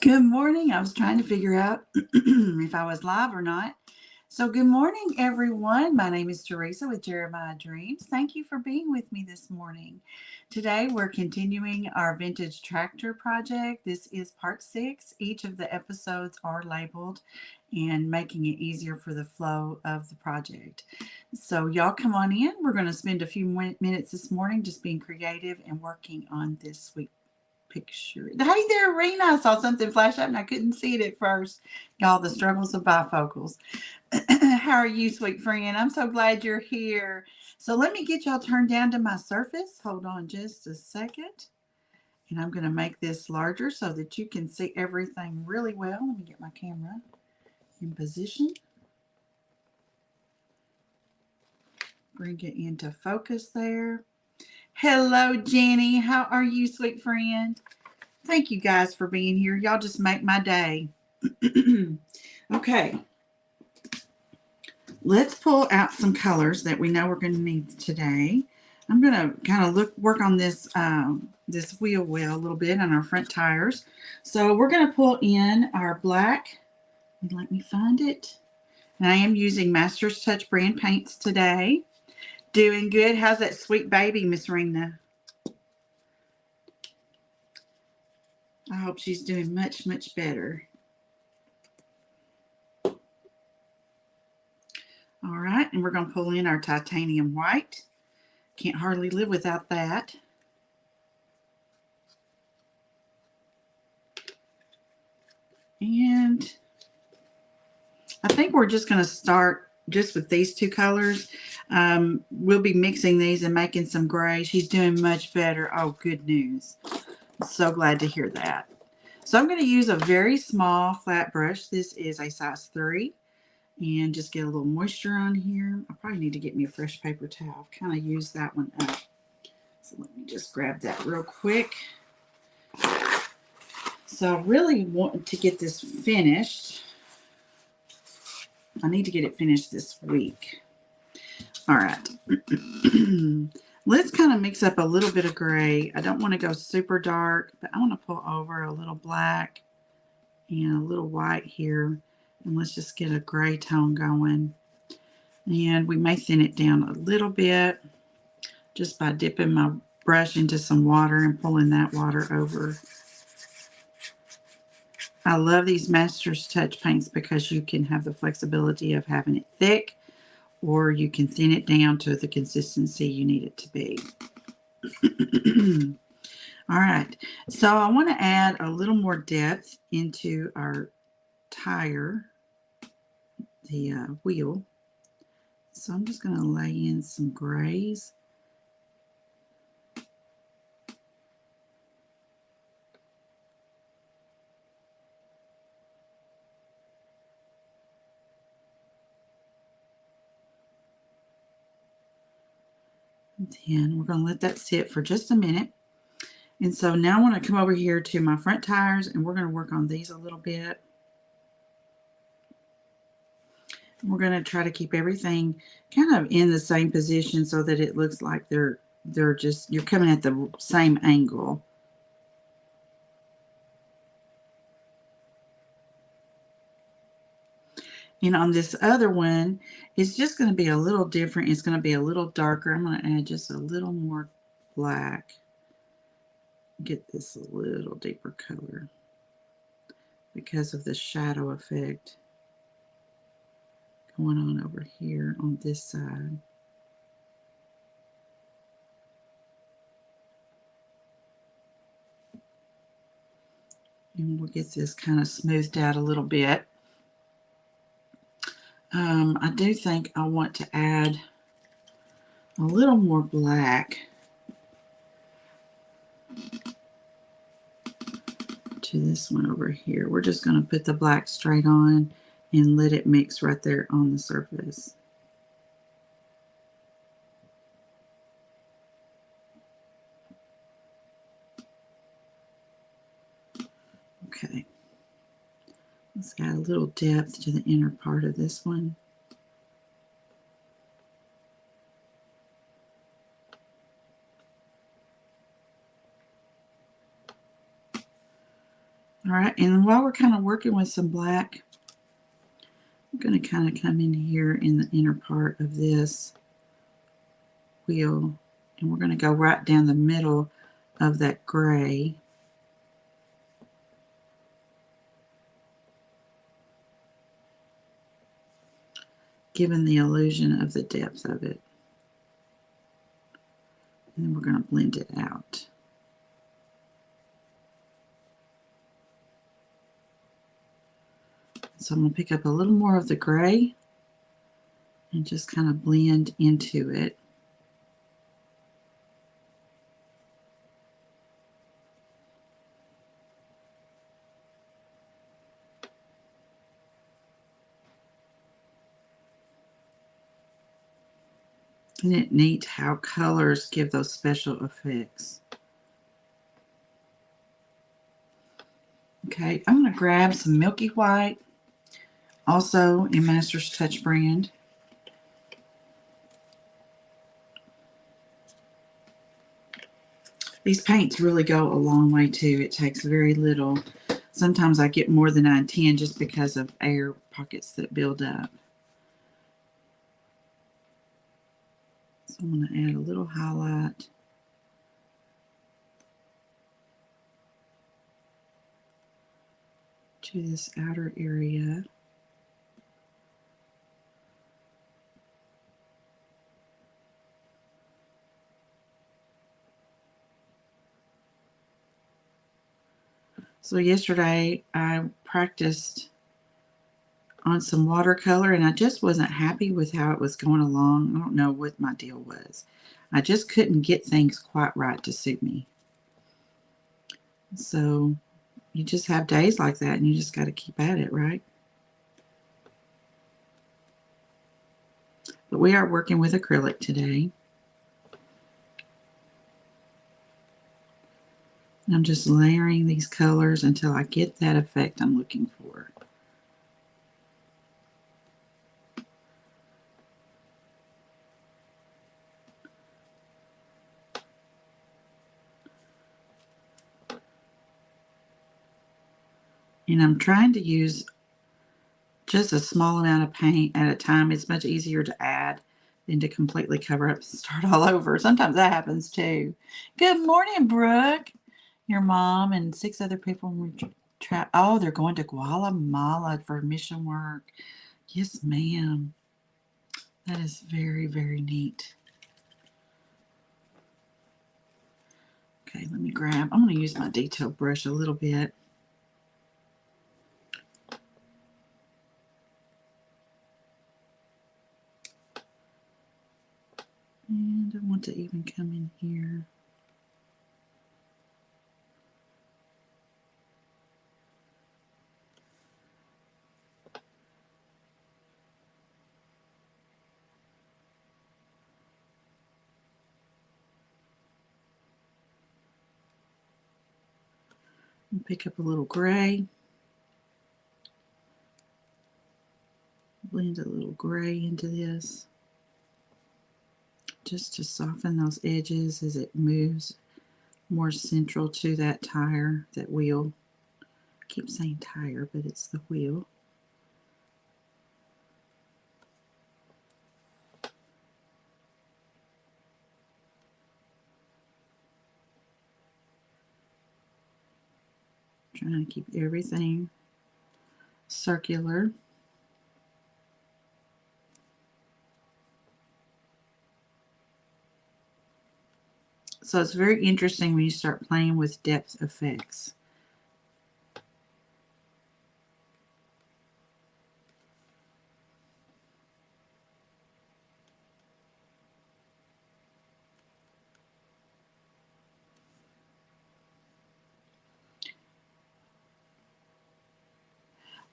Good morning. I was trying to figure out if I was live or not. So, good morning, everyone. My name is Teresa with Jeremiah Dreams. Thank you for being with me this morning. Today, we're continuing our vintage tractor project. This is part 6. Each of the episodes are labeled and making it easier for the flow of the project. So, y'all come on in. We're going to spend a few minutes this morning just being creative and working on this sweet picture. Hey there, Rena. I saw something flash up and I couldn't see it at first. Y'all, the struggles of bifocals. How are you, sweet friend? I'm so glad you're here. So let me get y'all turned down to my surface. Hold on just a second. And I'm going to make this larger so that you can see everything really well. Let me get my camera in position. Bring it into focus there. Hello, Jenny. How are you, sweet friend? Thank you guys for being here. Y'all just make my day. Okay. Let's pull out some colors that we know we're going to need today. I'm going to kind of work on this this wheel well a little bit on our front tires. So we're going to pull in our black. Let me find it. And I am using Master's Touch brand paints today. Doing good. How's that sweet baby, Miss Rena? I hope she's doing much, much better. All right, and we're going to pull in our titanium white. Can't hardly live without that. And I think we're just going to start just with these two colors. We'll be mixing these and making some gray. She's doing much better. Oh, good news. So glad to hear that. So I'm going to use a very small flat brush. This is a size 3. And just get a little moisture on here. I probably need to get me a fresh paper towel. I've kind of used that one up. So let me just grab that real quick. So I really want to get this finished. I need to get it finished this week. All right. Let's kind of mix up a little bit of gray. I don't want to go super dark, but I want to pull over a little black and a little white here. And let's just get a gray tone going. And we may thin it down a little bit just by dipping my brush into some water and pulling that water over. I love these Master's Touch paints because you can have the flexibility of having it thick or you can thin it down to the consistency you need it to be. All right, so I want to add a little more depth into our tire, the wheel. So I'm just going to lay in some grays. And then we're going to let that sit for just a minute. And so now I want to come over here to my front tires and we're going to work on these a little bit. We're going to try to keep everything kind of in the same position so that it looks like you're coming at the same angle. And on this other one, it's just going to be a little different. It's going to be a little darker. I'm going to add just a little more black. Get this a little deeper color because of the shadow effect going on over here on this side. And we'll get this kind of smoothed out a little bit. I do think I want to add a little more black to this one over here. We're just going to put the black straight on and let it mix right there on the surface. Okay. Let's add a little depth to the inner part of this one. All right, and while we're kind of working with some black, I'm going to kind of come in here in the inner part of this wheel, and we're going to go right down the middle of that gray. Giving the illusion of the depth of it. And then we're going to blend it out. So I'm going to pick up a little more of the gray and just kind of blend into it. Isn't it neat how colors give those special effects? Okay, I'm going to grab some Milky White, also in Master's Touch brand. These paints really go a long way too. It takes very little. Sometimes I get more than I intend just because of air pockets that build up. So I'm going to add a little highlight. To this outer area. So yesterday I practiced on some watercolor and I just wasn't happy with how it was going along. I don't know what my deal was. I just couldn't get things quite right to suit me. So you just have days like that and you just got to keep at it, right? But we are working with acrylic today. And I'm just layering these colors until I get that effect I'm looking for. And I'm trying to use just a small amount of paint at a time. It's much easier to add than to completely cover up and start all over. Sometimes that happens too. Good morning, Brooke. Your mom and 6 other people were oh, they're going to Guatemala for mission work. Yes, ma'am. That is very, very neat. Okay, let me grab, I'm going to use my detail brush a little bit. And I want to even come in here. And pick up a little gray. Blend a little gray into this. Just to soften those edges as it moves more central to that tire, that wheel. I keep saying tire, but it's the wheel. Trying to keep everything circular. So it's very interesting when you start playing with depth effects.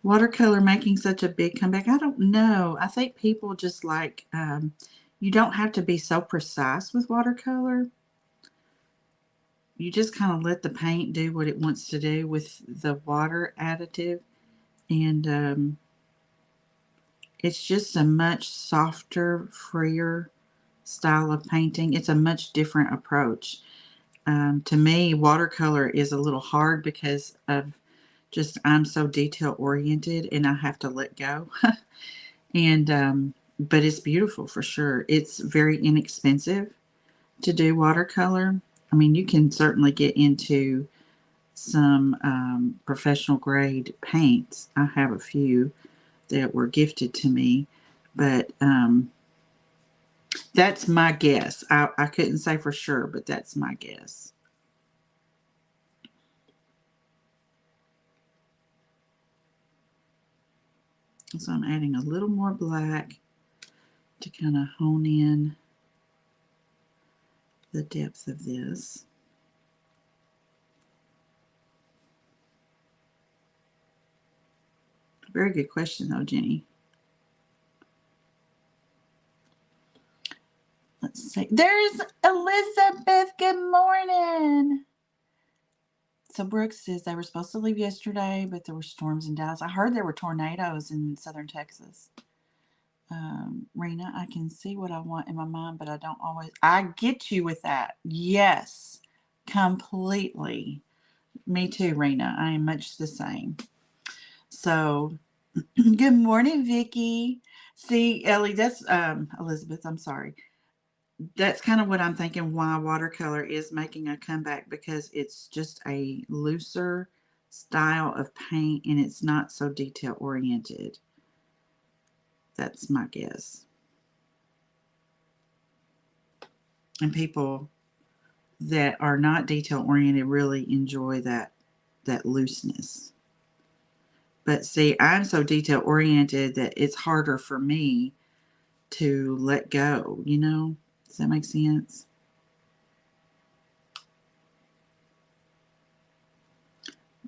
Watercolor making such a big comeback. I don't know. I think people just like, you don't have to be so precise with watercolor. You just kind of let the paint do what it wants to do with the water additive. And it's just a much softer, freer style of painting. It's a much different approach. To me, watercolor is a little hard because of just I'm so detail oriented and I have to let go. And but it's beautiful for sure. It's very inexpensive to do watercolor. I mean, you can certainly get into some professional grade paints. I have a few that were gifted to me, but that's my guess. I couldn't say for sure, but that's my guess. So I'm adding a little more black to kind of hone in the depth of this. Very good question, though, Jenny. Let's see. There's Elizabeth. Good morning. So Brooks says they were supposed to leave yesterday, but there were storms in Dallas. I heard there were tornadoes in southern Texas. Rena, I can see what I want in my mind, but I don't always. I get you with that. Yes, completely. Me too, Rena. I am much the same. So, good morning, Vicky. See, Ellie, that's Elizabeth. I'm sorry. That's kind of what I'm thinking. Why watercolor is making a comeback, because it's just a looser style of paint and it's not so detail oriented. That's my guess. And people that are not detail oriented really enjoy that looseness. But see, I'm so detail oriented that it's harder for me to let go, you know? Does that make sense?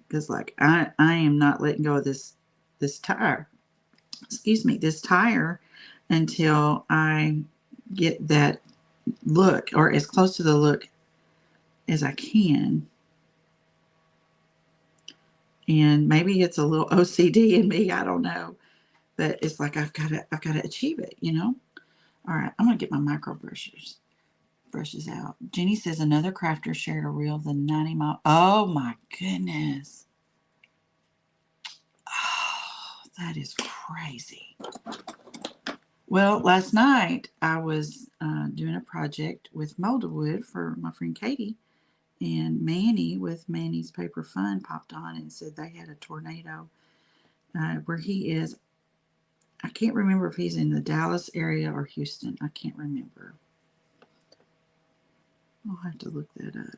Because like I am not letting go of this tire. Excuse me, this tire until I get that look, or as close to the look as I can. And maybe it's a little OCD in me, I don't know. But it's like I've got to achieve it, you know? All right, I'm going to get my micro brushes out. Jenny says another crafter shared a reel of the 90-mile. Oh my goodness. Oh, that is crazy. Well, last night I was doing a project with molded wood for my friend Katie, and Manny with Manny's Paper Fun popped on and said they had a tornado where he is. I can't remember if he's in the Dallas area or Houston. I can't remember. I'll have to look that up.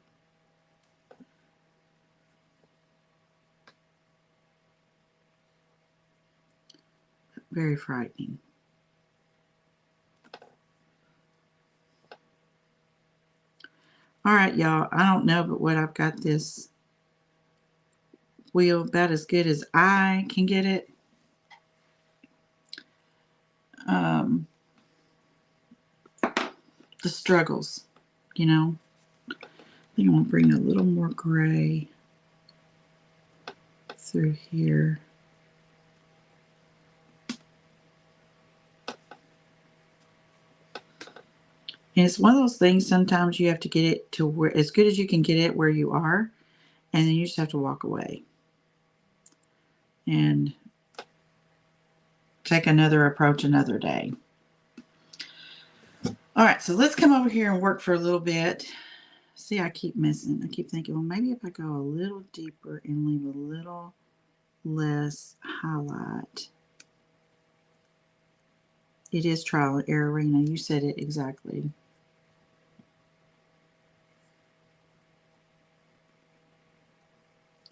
Very frightening. All right, y'all. I don't know, but what I've got this wheel about as good as I can get it. The struggles, you know. I think I'm going to bring a little more gray through here. And it's one of those things, sometimes you have to get it to where, as good as you can get it where you are, and then you just have to walk away and take another approach another day. All right, so let's come over here and work for a little bit. See, I keep missing. I keep thinking, well, maybe if I go a little deeper and leave a little less highlight. It is trial and error, Rena. You said it exactly.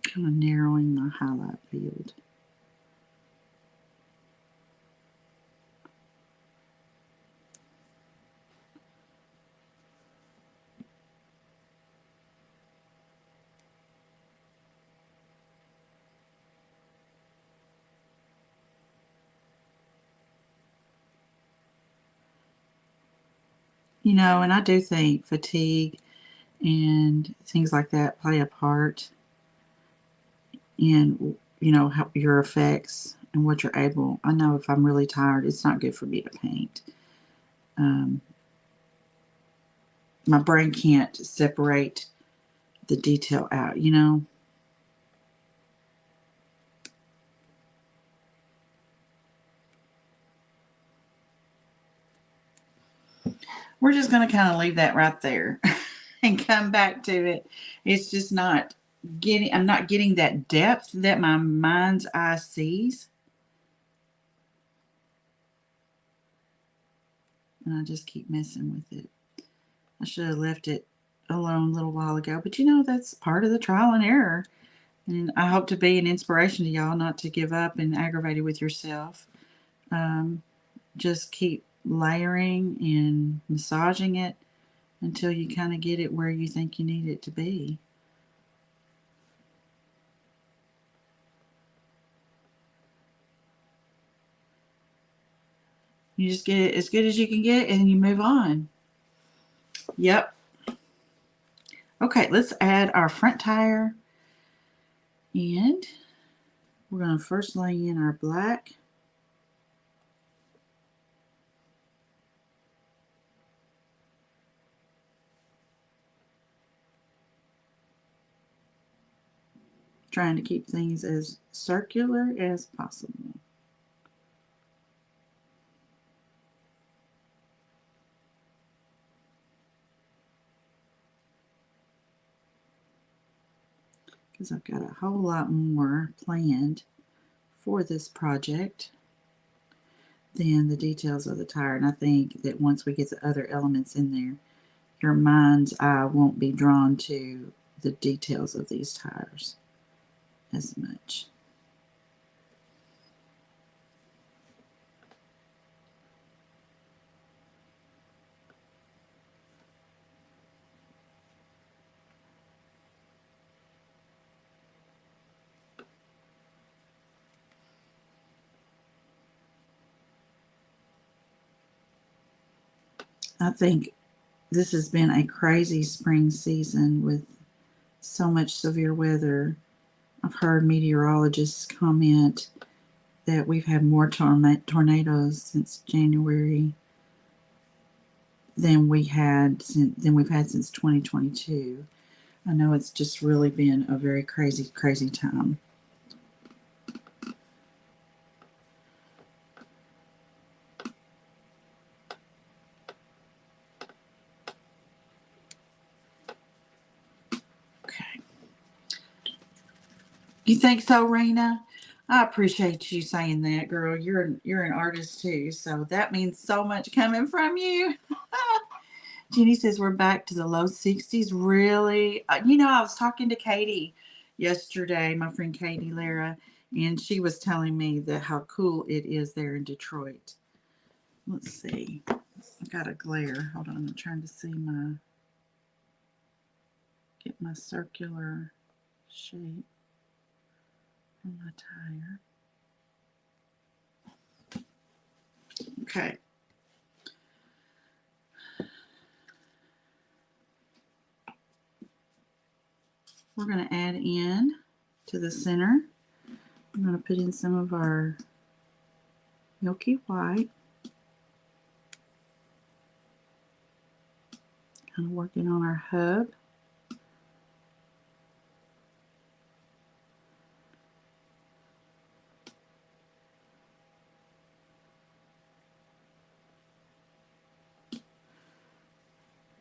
Kind of narrowing my highlight field. You know, and I do think fatigue and things like that play a part in, you know, how your effects and what you're able. I know if I'm really tired, it's not good for me to paint. My brain can't separate the detail out, you know. we're just going to kind of leave that right there and come back to it. It's just not I'm not getting that depth that my mind's eye sees. And I just keep messing with it. I should have left it alone a little while ago, but that's part of the trial and error. And I hope to be an inspiration to y'all not to give up and aggravate it with yourself. Just keep layering and massaging it until you kind of get it where you think you need it to be. You just get it as good as you can get it and you move on. Yep. Okay, let's add our front tire. And we're going to first lay in our black. Trying to keep things as circular as possible. Because I've got a whole lot more planned for this project than the details of the tire. And I think that once we get the other elements in there, your mind's eye won't be drawn to the details of these tires as much. I think this has been a crazy spring season with so much severe weather. I've heard meteorologists comment that we've had more tornadoes since January than we've had since 2022. I know it's just really been a very crazy, crazy time. Okay. You think so, Rena? I appreciate you saying that, girl. You're an artist too, so that means so much coming from you. Jenny says we're back to the low 60s. Really? I was talking to Katie yesterday, my friend Katie Lara, and she was telling me that how cool it is there in Detroit. Let's see. I got a glare. Hold on, I'm trying to see get my circular shape on my tire. Okay. We're going to add in to the center. I'm going to put in some of our milky white. Kind of working on our hub.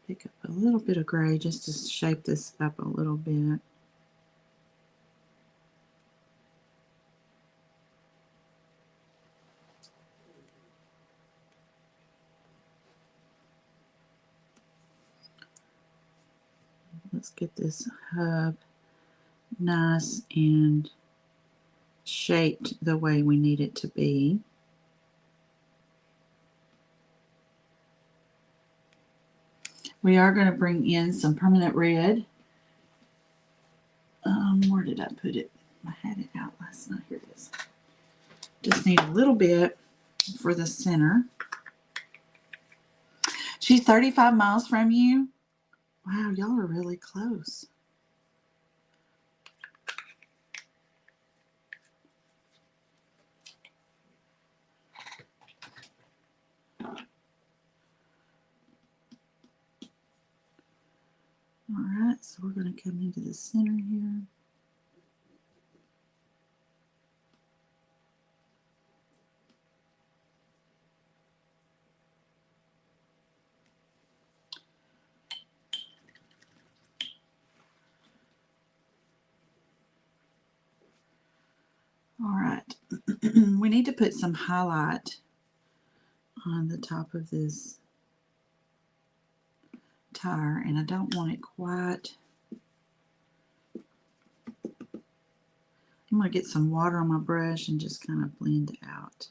Pick up a little bit of gray just to shape this up a little bit. Let's get this hub nice and shaped the way we need it to be. We are going to bring in some permanent red. Where did I put it? I had it out last night. Here it is. Just need a little bit for the center. She's 35 miles from you. Wow, y'all are really close. All right, so we're going to come into the center here. need to put some highlight on the top of this tire, and I don't want it quite. I'm going to get some water on my brush and just kind of blend it out.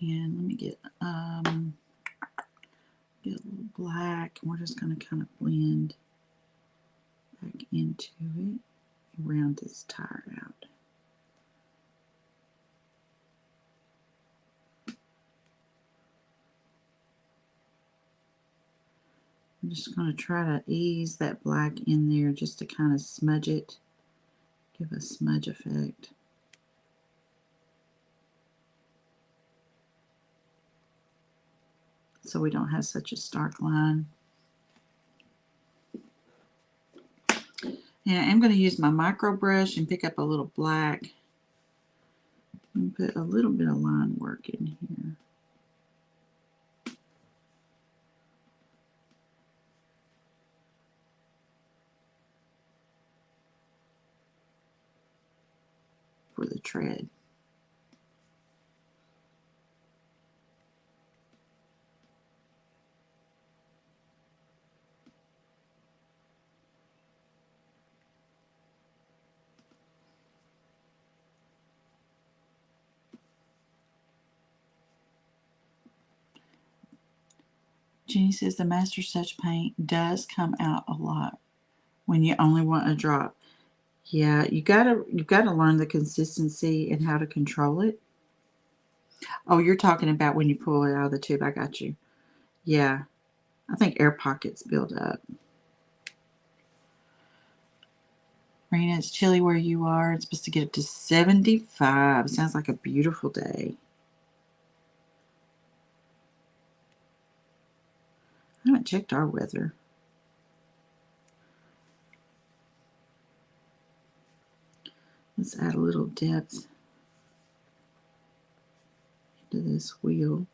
And let me get a little black, and we're just going to kind of blend back into it, round this tire out. I'm just going to try to ease that black in there just to kind of smudge it, give a smudge effect. So we don't have such a stark line. And I'm going to use my micro brush and pick up a little black and put a little bit of line work in here. For the tread. Jenny says the Master Touch paint does come out a lot when you only want a drop. Yeah, you've got to learn the consistency and how to control it. Oh, you're talking about when you pull it out of the tube. I got you. Yeah, I think air pockets build up. Rena, it's chilly where you are. It's supposed to get up to 75. Sounds like a beautiful day. I haven't checked our weather. Let's add a little depth into this wheel.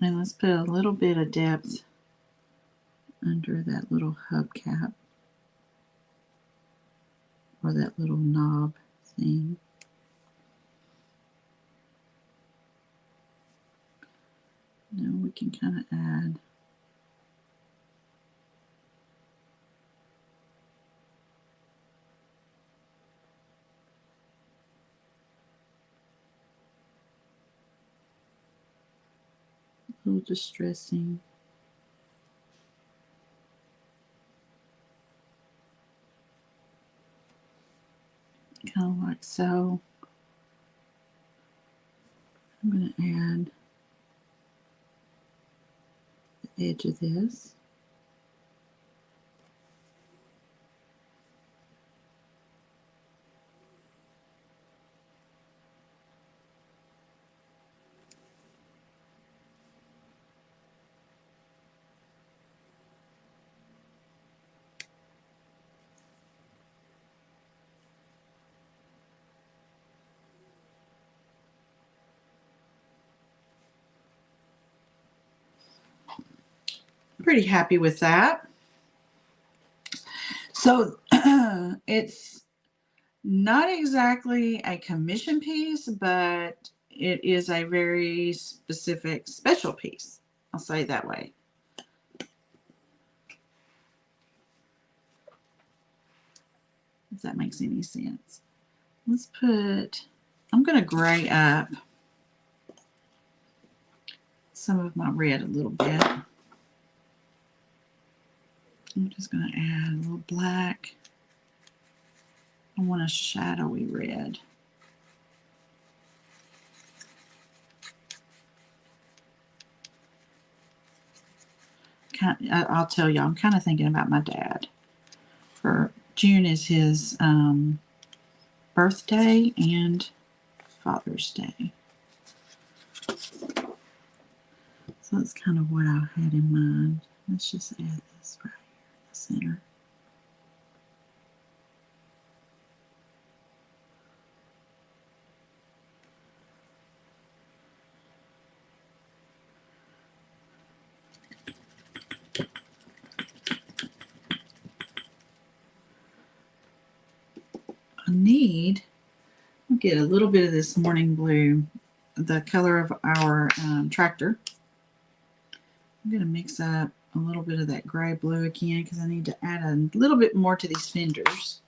And let's put a little bit of depth under that little hubcap or that little knob thing. Now we can kind of add a little distressing. Kind of like so. I'm going to add the edge of this. Pretty happy with that. So it's not exactly a commission piece, but it is a very specific special piece. I'll say it that way. If that makes any sense. Let's put, I'm going to gray up some of my red a little bit. I'm just going to add a little black. I want a shadowy red. I'll tell you, I'm kind of thinking about my dad. For June is his birthday and Father's Day. So that's kind of what I had in mind. Let's just add this right here in the center. I'll get a little bit of this morning blue, the color of our tractor. I'm going to mix up a little bit of that gray blue again because I need to add a little bit more to these fenders.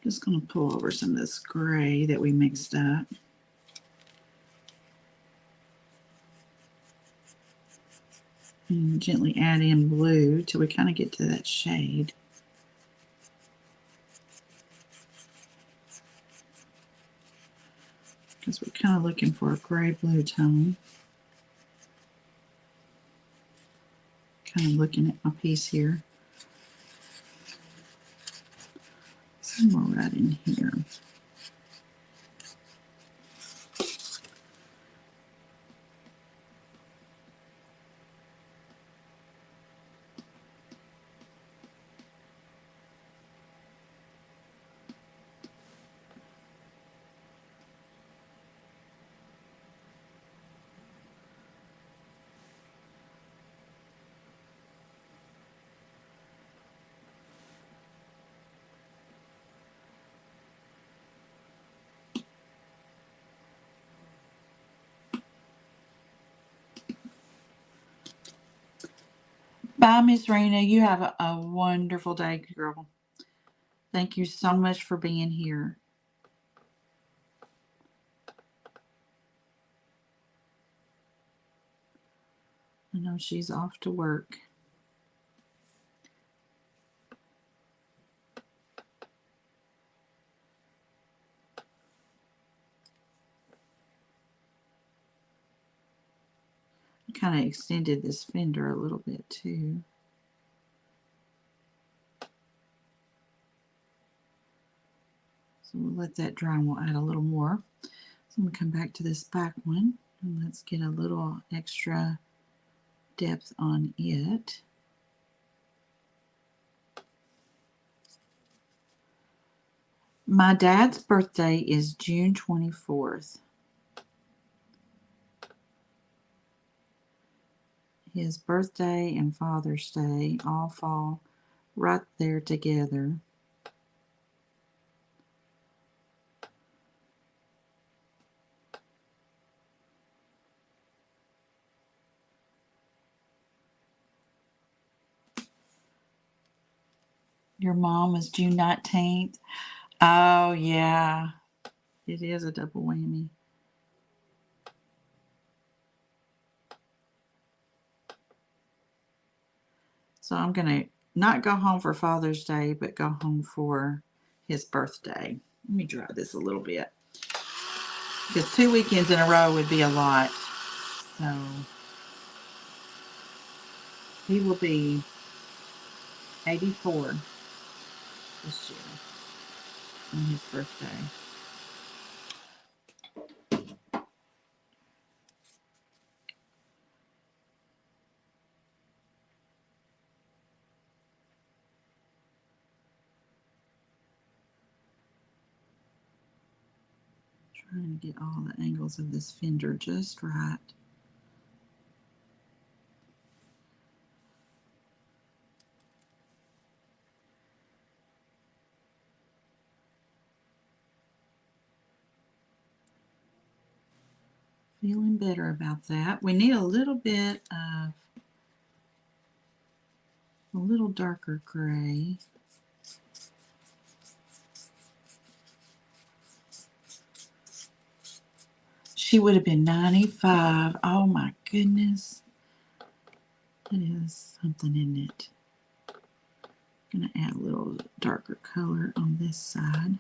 Just going to pull over some of this gray that we mixed up. And gently add in blue till we kind of get to that shade. Because we're kind of looking for a gray-blue tone. Kind of looking at my piece here. Somewhere right in here. Bye, Miss Rena. You have a wonderful day, girl. Thank you so much for being here. I know she's off to work. I kind of extended this fender a little bit too. So we'll let that dry and we'll add a little more. So I'm going to come back to this back one and let's get a little extra depth on it. My dad's birthday is June 24th. His birthday and Father's Day all fall right there together. Your mom is June 19th. Oh, yeah. It is a double whammy. So I'm going to not go home for Father's Day, but go home for his birthday. Let me dry this a little bit. Because 2 weekends in a row would be a lot. So he will be 84 this year on his birthday. Trying to get all the angles of this fender just right. Feeling better about that. We need a little bit of a little darker gray. She would have been 95. Oh my goodness. That is something, isn't it? I'm going to add a little darker color on this side.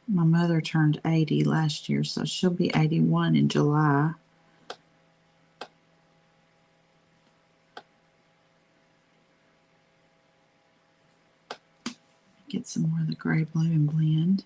My mother turned 80 last year, so she'll be 81 in July. Get some more of the gray blue and blend.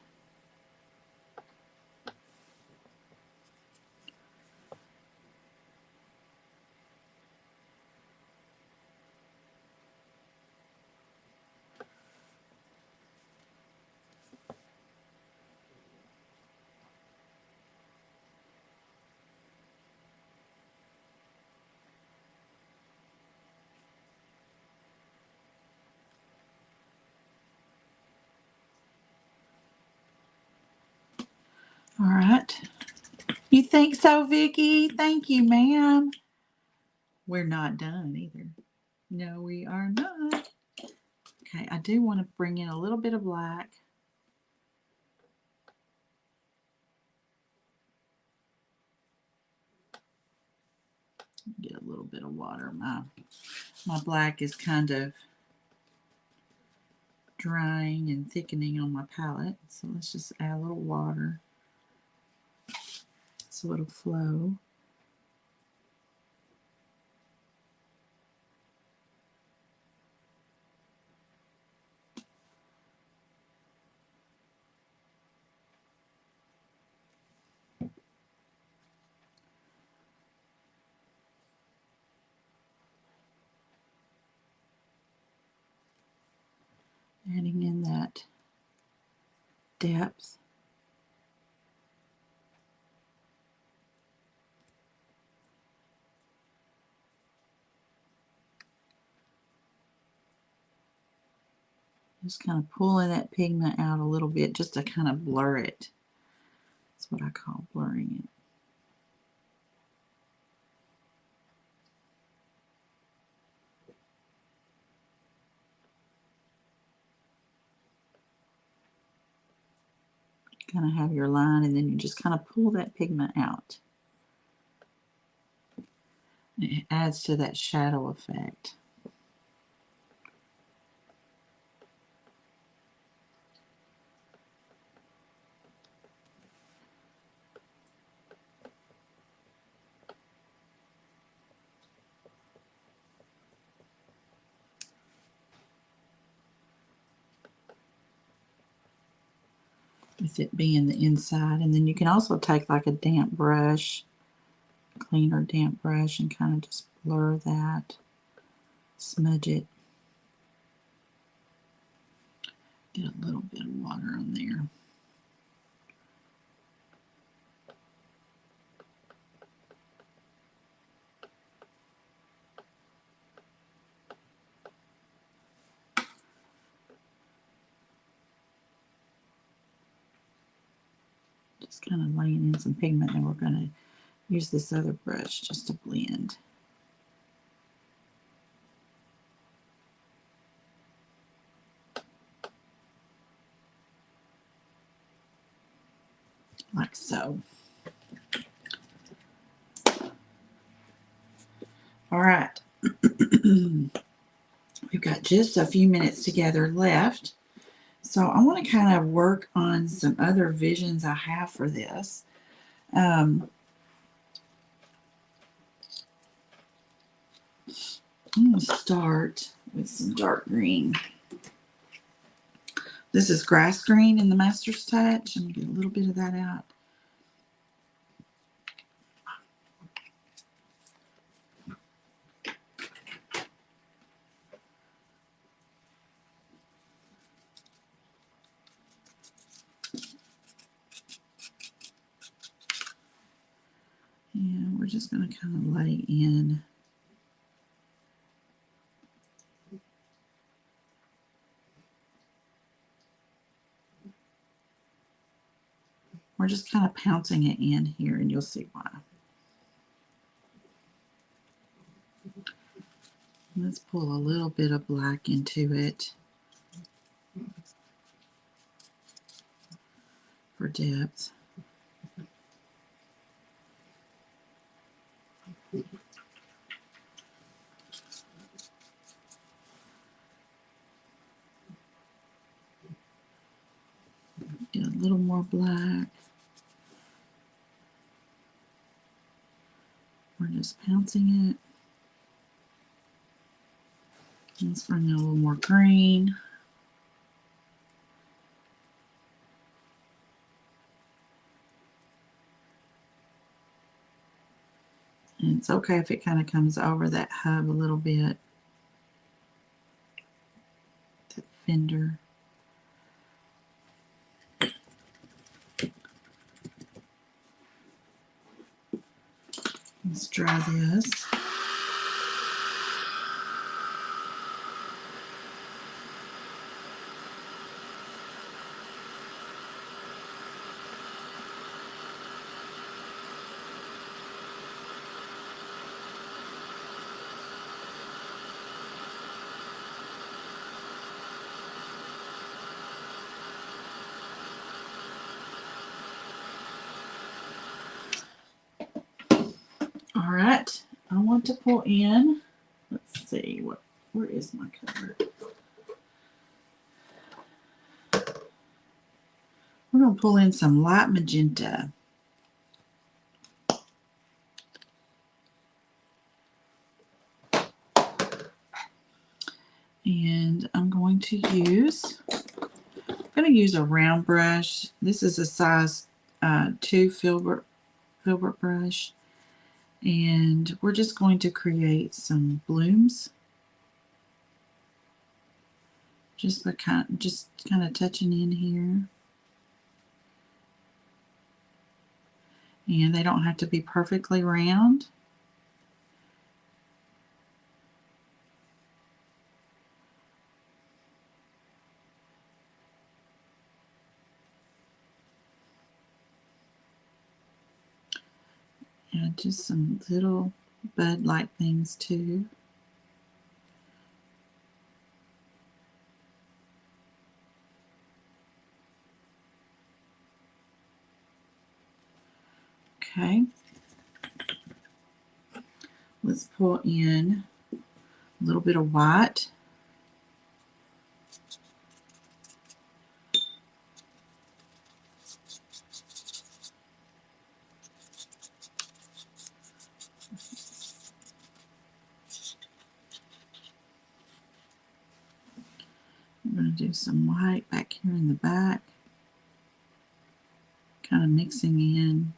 All right. You think so, Vicki? Thank you, ma'am. We're not done either. No, we are not. Okay, I do want to bring in a little bit of black. Get a little bit of water. My black is kind of drying and thickening on my palette. So let's just add a little water so it'll flow. Adding in that depth. Just kind of pulling that pigment out a little bit just to kind of blur it. That's what I call blurring it. Kind of have your line and then you just kind of pull that pigment out. It adds to that shadow effect. With it being the inside, and then you can also take like a damp brush, cleaner damp brush, and kind of just blur that, smudge it. Get a little bit of water on there. Just kind of laying in some pigment, and we're going to use this other brush just to blend. Like so. All right. We've got just a few minutes together left. So I want to kind of work on some other visions I have for this. I'm going to start with some dark green. This is grass green in the Master's Touch. I'm going to get a little bit of that out. And we're just going to kind of lay in we're just kind of pouncing it in here, and you'll see why. Let's pull a little bit of black into it for depth. Get a little more black. We're just pouncing it. Let's bring in a little more green. And it's okay if it kind of comes over that hub a little bit, that fender. Let's dry this. All right, I want to pull in, let's see, where is my color? We're going to pull in some light magenta. And I'm going to use a round brush. This is a size 2 filbert brush. And we're just going to create some blooms. Just kind of touching in here. And they don't have to be perfectly round. And just some little bud-like things too. Okay. Let's pull in a little bit of white. I'm going to do some white back here in the back, kind of mixing in.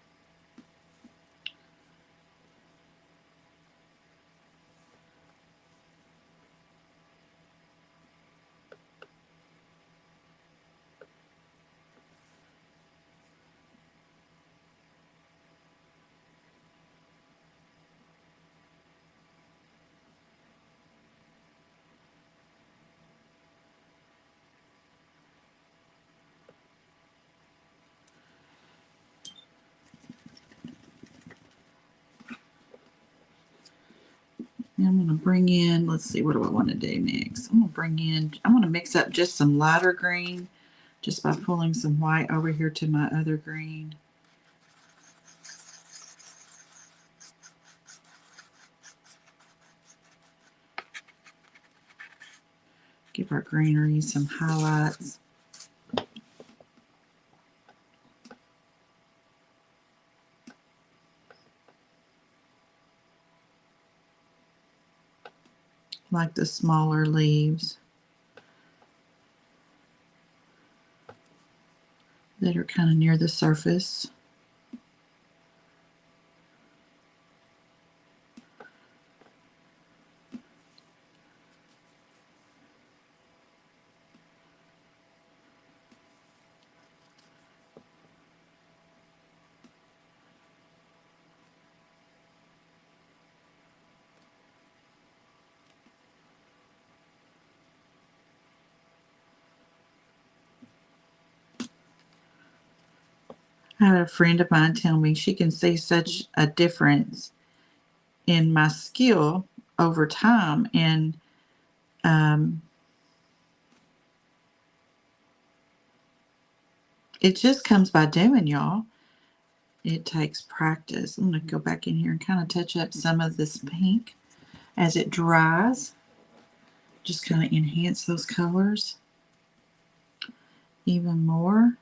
And I'm going to bring in, let's see, what do I want to do next? I'm going to mix up just some lighter green just by pulling some white over here to my other green. Give our greenery some highlights. Like the smaller leaves that are kind of near the surface. I had a friend of mine tell me she can see such a difference in my skill over time, and it just comes by doing, y'all. It takes practice. I'm going to go back in here and kind of touch up some of this pink as it dries. Just kind of enhance those colors even more.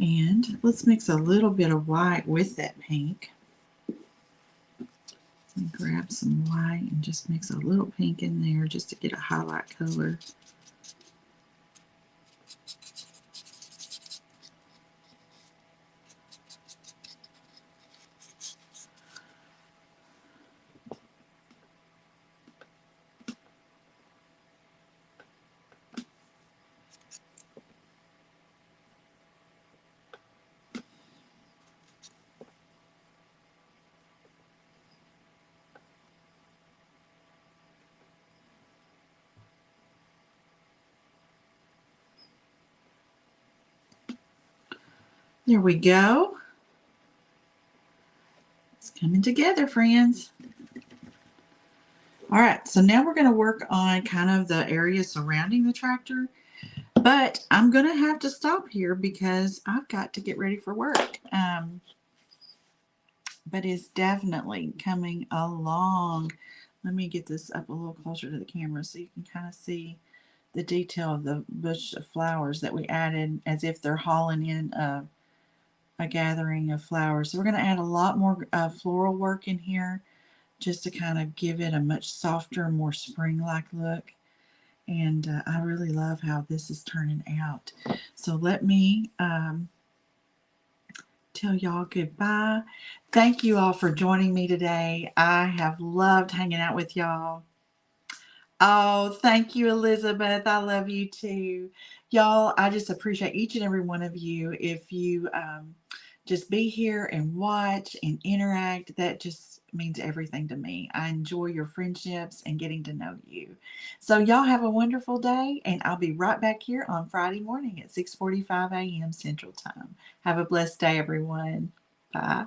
And let's mix a little bit of white with that pink. grab some white and just mix a little pink in there just to get a highlight color. There we go. It's coming together, friends. All right, so now we're going to work on kind of the area surrounding the tractor. But I'm going to have to stop here because I've got to get ready for work. But it's definitely coming along. Let me get this up a little closer to the camera so you can kind of see the detail of the bush of flowers that we added as if they're hauling in a gathering of flowers. So we're going to add a lot more floral work in here just to kind of give it a much softer, more spring-like look. And I really love how this is turning out. So let me tell y'all goodbye. Thank you all for joining me today. I have loved hanging out with y'all. Oh, thank you, Elizabeth. I love you too. Y'all, I just appreciate each and every one of you. If you just be here and watch and interact, that just means everything to me. I enjoy your friendships and getting to know you. So y'all have a wonderful day, and I'll be right back here on Friday morning at 6:45 a.m. Central Time. Have a blessed day, everyone. Bye.